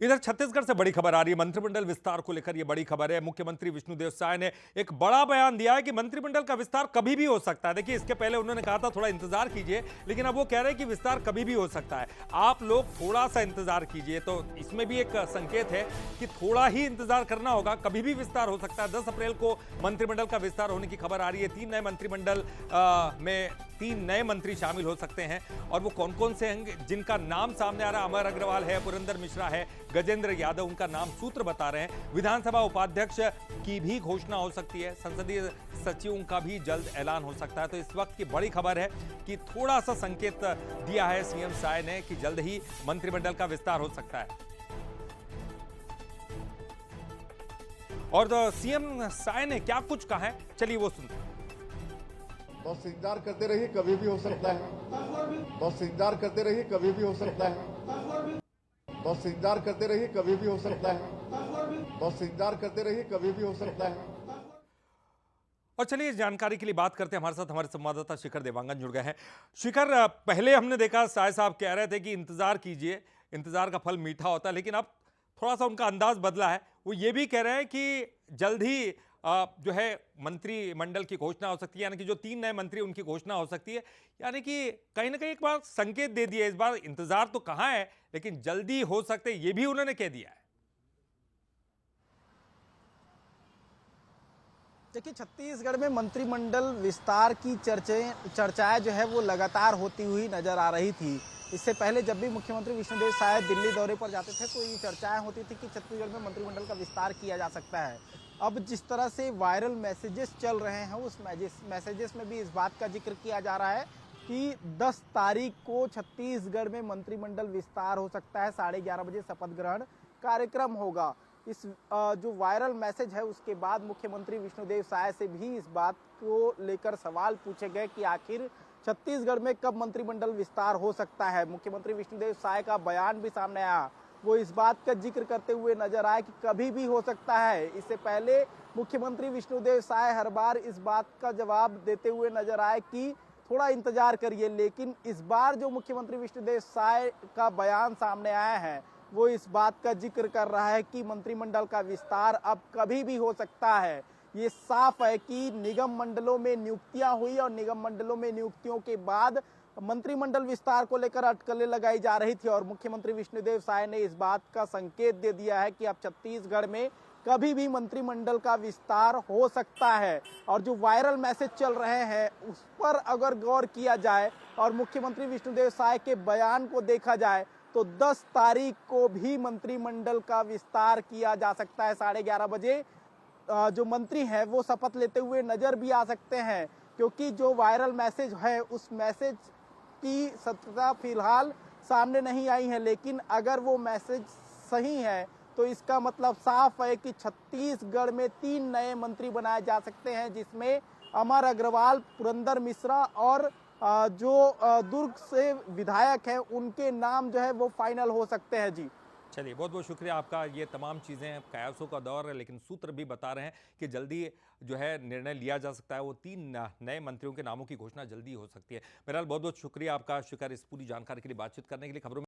इधर छत्तीसगढ़ से बड़ी खबर आ रही है। मंत्रिमंडल विस्तार को लेकर यह बड़ी खबर है। मुख्यमंत्री विष्णुदेव साय ने एक बड़ा बयान दिया है कि मंत्रिमंडल का विस्तार कभी भी हो सकता है। देखिए, इसके पहले उन्होंने कहा था थोड़ा इंतजार कीजिए, लेकिन अब वो कह रहे हैं कि विस्तार कभी भी हो सकता है। आप लोग थोड़ा सा इंतजार कीजिए। तो इसमें भी एक संकेत है कि थोड़ा ही इंतजार करना होगा, कभी भी विस्तार हो सकता है। 10 अप्रैल को मंत्रिमंडल का विस्तार होने की खबर आ रही है। 3 नए मंत्रिमंडल में 3 नए मंत्री शामिल हो सकते हैं। और वो कौन कौन से हैं जिनका नाम सामने आ रहा है? अमर अग्रवाल है, पुरंदर मिश्रा है, गजेंद्र यादव उनका नाम सूत्र बता रहे हैं। विधानसभा उपाध्यक्ष की भी घोषणा हो सकती है। संसदीय सचिवों का भी जल्द ऐलान हो सकता है। तो इस वक्त की बड़ी खबर है कि थोड़ा सा संकेत दिया है सीएम साय ने कि जल्द ही मंत्रिमंडल का विस्तार हो सकता है। और सीएम साय ने क्या कुछ कहा है, चलिए वो सुनते हैं। बस इंतजार करते रहिए, कभी भी हो सकता है। बस इंतजार करते रहिए, कभी भी हो सकता है। बस इंतजार करते रहिए, कभी भी हो सकता है। बस इंतजार करते रहिए, कभी भी हो सकता है। और चलिए, इस जानकारी के लिए बात करते हैं। हमारे साथ हमारे संवाददाता शिखर देवांगन जुड़ गए हैं। शिखर, पहले हमने देखा साय साहब कह रहे थे कि इंतजार कीजिए, इंतजार का फल मीठा होता है, लेकिन अब थोड़ा सा उनका अंदाज बदला है। वो ये भी कह रहे हैं कि जल्द ही जो है मंत्रिमंडल की घोषणा हो सकती है, यानी कि जो 3 नए मंत्री उनकी घोषणा हो सकती है। यानी कि कहीं ना कहीं एक बार संकेत दे दिया, इस बार इंतजार तो कहाँ है, लेकिन जल्दी हो सकते, ये भी उन्होंने कह दिया है। देखिए, छत्तीसगढ़ में मंत्रिमंडल विस्तार की चर्चाएं जो है वो लगातार होती हुई नजर आ रही थी। इससे पहले जब भी मुख्यमंत्री विष्णुदेव साय दिल्ली दौरे पर जाते थे तो ये चर्चाएं होती थी कि छत्तीसगढ़ में मंत्रिमंडल का विस्तार किया जा सकता है। अब जिस तरह से वायरल मैसेजेस चल रहे हैं, उस मैसेजेस में भी इस बात का जिक्र किया जा रहा है कि 10 तारीख को छत्तीसगढ़ में मंत्रिमंडल विस्तार हो सकता है। 11:30 बजे शपथ ग्रहण कार्यक्रम होगा। इस जो वायरल मैसेज है उसके बाद मुख्यमंत्री विष्णुदेव साय से भी इस बात को लेकर सवाल पूछे गए कि आखिर छत्तीसगढ़ में कब मंत्रिमंडल विस्तार हो सकता है। मुख्यमंत्री विष्णुदेव साय का बयान भी सामने आया। वो इस बात का जिक्र करते हुए नजर आए कि कभी भी हो सकता है। इससे पहले मुख्यमंत्री विष्णुदेव साय हर बार इस बात का जवाब देते हुए नजर आए कि थोड़ा इंतजार करिए, लेकिन इस बार जो मुख्यमंत्री विष्णुदेव साय का बयान सामने आया है वो इस बात का जिक्र कर रहा है कि मंत्रिमंडल का विस्तार अब कभी भी हो सकता है। ये साफ है कि निगम मंडलों में नियुक्तियां हुई और निगम मंडलों में नियुक्तियों के बाद मंत्रिमंडल विस्तार को लेकर अटकलें लगाई जा रही थी और मुख्यमंत्री विष्णुदेव साय ने इस बात का संकेत दे दिया है कि अब छत्तीसगढ़ में कभी भी मंत्रिमंडल का विस्तार हो सकता है। और जो वायरल मैसेज चल रहे हैं उस पर अगर गौर किया जाए और मुख्यमंत्री विष्णुदेव साय के बयान को देखा जाए तो 10 तारीख को भी मंत्रिमंडल का विस्तार किया जा सकता है। 11:30 बजे जो मंत्री हैं वो शपथ लेते हुए नजर भी आ सकते हैं, क्योंकि जो वायरल मैसेज है उस मैसेज की सत्यता फिलहाल सामने नहीं आई है। लेकिन अगर वो मैसेज सही है तो इसका मतलब साफ है कि छत्तीसगढ़ में 3 नए मंत्री बनाए जा सकते हैं, जिसमें अमर अग्रवाल, पुरंदर मिश्रा और जो दुर्ग से विधायक हैं उनके नाम जो है वो फाइनल हो सकते हैं। जी चलिए, बहुत बहुत शुक्रिया आपका। ये तमाम चीज़ें कयासों का दौर है, लेकिन सूत्र भी बता रहे हैं कि जल्दी जो है निर्णय लिया जा सकता है। वो 3 नए मंत्रियों के नामों की घोषणा जल्दी हो सकती है। बहरहाल, बहुत बहुत शुक्रिया आपका शिखर, इस पूरी जानकारी के लिए, बातचीत करने के लिए। खबरों में